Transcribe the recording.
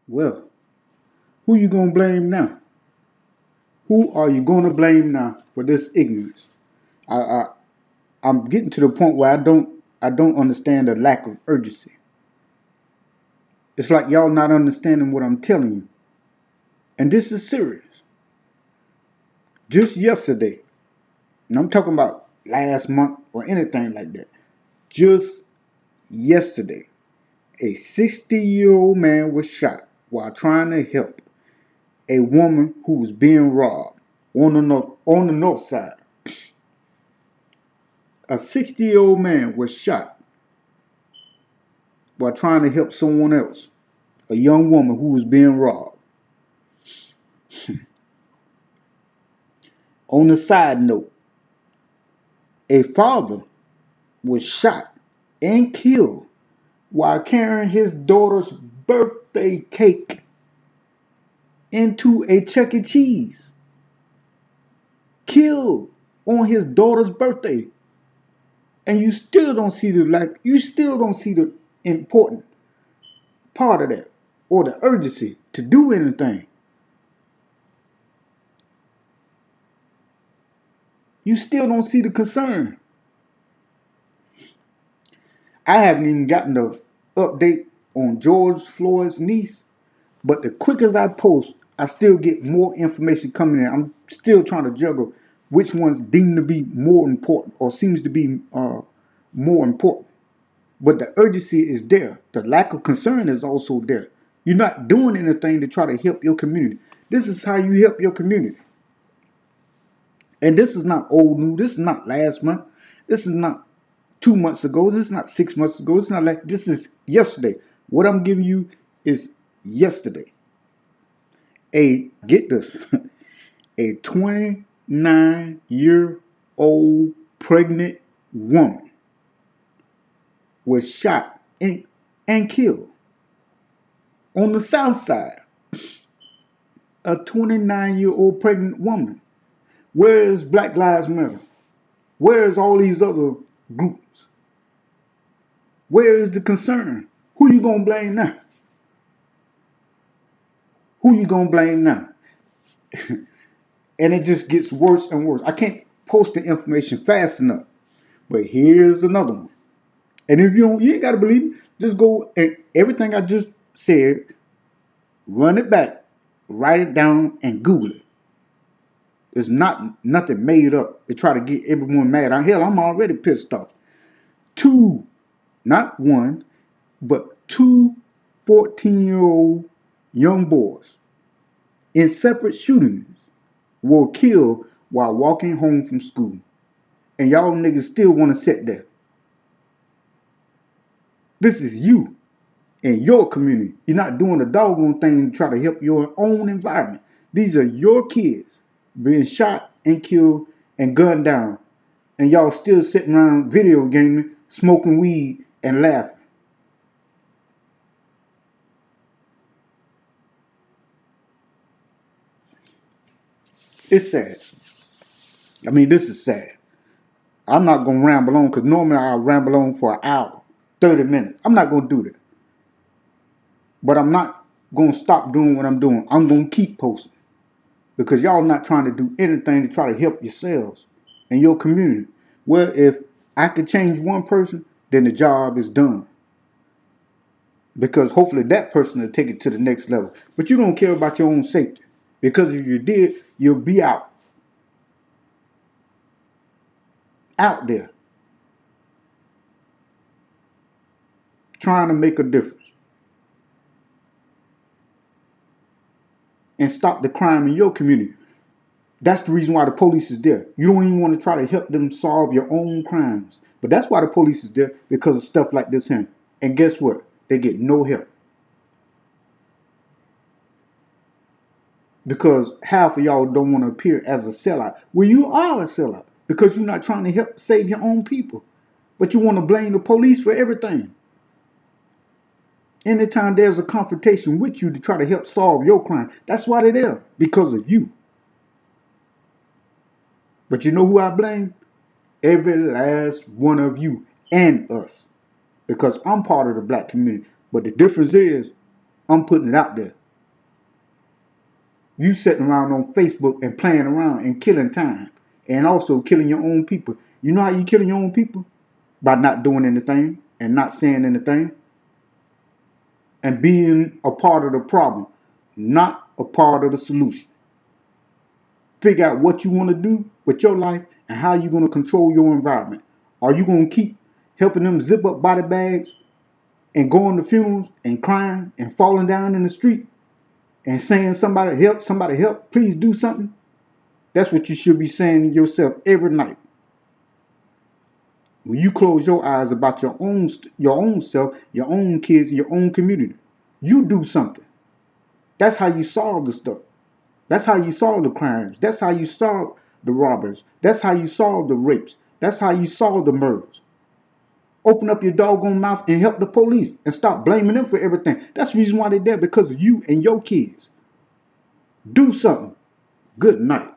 Well, who you gonna blame now? Who are you gonna blame now for this ignorance? I, I I'm getting to the point where I don't understand the lack of urgency. It's like y'all not understanding what I'm telling you. And this is serious. Just yesterday, and I'm talking about last month or anything like that. Just yesterday, a 60-year-old man was shot while trying to help a woman who was being robbed on the north side. A 60-year-old man was shot while trying to help someone else, a young woman who was being robbed. On a side note, a father was shot and killed while carrying his daughter's birthday cake into a Chuck E. Cheese. Killed on his daughter's birthday. And you still don't see the important part of that or the urgency to do anything. You still don't see the concern. I haven't even gotten the update on George Floyd's niece, but the quicker I post, I still get more information coming in. I'm still trying to juggle which one's deemed to be more important or seems to be more important. But the urgency is there. The lack of concern is also there. You're not doing anything to try to help your community. This is how you help your community. And this is not old news. This is not last month. This is not 2 months ago. This is not 6 months ago. It's not like this is yesterday. What I'm giving you is yesterday. Get this, a 29-year-old pregnant woman was shot and killed on the south side. A 29-year-old pregnant woman. Where is Black Lives Matter? Where is all these other groups? Where is the concern? Who you gonna blame now? Who you gonna blame now? And it just gets worse and worse. I can't post the information fast enough. But here's another one. And if you ain't gotta believe me, just go and everything I just said, run it back, write it down, and Google it. It's not nothing made up to try to get everyone mad. Hell, I'm already pissed off. Two, not one, but two 14-year-old young boys in separate shootings were killed while walking home from school. And y'all niggas still want to sit there. This is you and your community. You're not doing a doggone thing to try to help your own environment. These are your kids being shot and killed and gunned down. And y'all still sitting around video gaming, smoking weed, and laughing. It's sad. I mean, this is sad. I'm not going to ramble on because normally I'll ramble on for an hour, 30 minutes. I'm not going to do that. But I'm not going to stop doing what I'm doing. I'm going to keep posting because y'all not trying to do anything to try to help yourselves and your community. Well, if I could change one person, then the job is done. Because hopefully that person will take it to the next level. But you don't care about your own safety. Because if you did, you'll be out there trying to make a difference and stop the crime in your community. That's the reason why the police is there. You don't even want to try to help them solve your own crimes. But that's why the police is there, because of stuff like this here. And guess what? They get no help. Because half of y'all don't want to appear as a sellout. Well, you are a sellout because you're not trying to help save your own people. But you want to blame the police for everything. Anytime there's a confrontation with you to try to help solve your crime, that's why they're there, because of you. But you know who I blame? Every last one of you and us. Because I'm part of the black community. But the difference is, I'm putting it out there. You sitting around on Facebook and playing around and killing time, and also killing your own people. You know how you killing your own people? By not doing anything and not saying anything and being a part of the problem, not a part of the solution. Figure out what you want to do with your life and how you're going to control your environment. Are you going to keep helping them zip up body bags and going to funerals and crying and falling down in the street and saying somebody help, please do something? That's what you should be saying to yourself every night. When you close your eyes about your own self, your own kids, your own community, you do something. That's how you solve the stuff. That's how you solve the crimes. That's how you solve the robbers. That's how you solve the rapes. That's how you solve the murders. Open up your doggone mouth and help the police and stop blaming them for everything. That's the reason why they're there, because of you and your kids. Do something. Good night.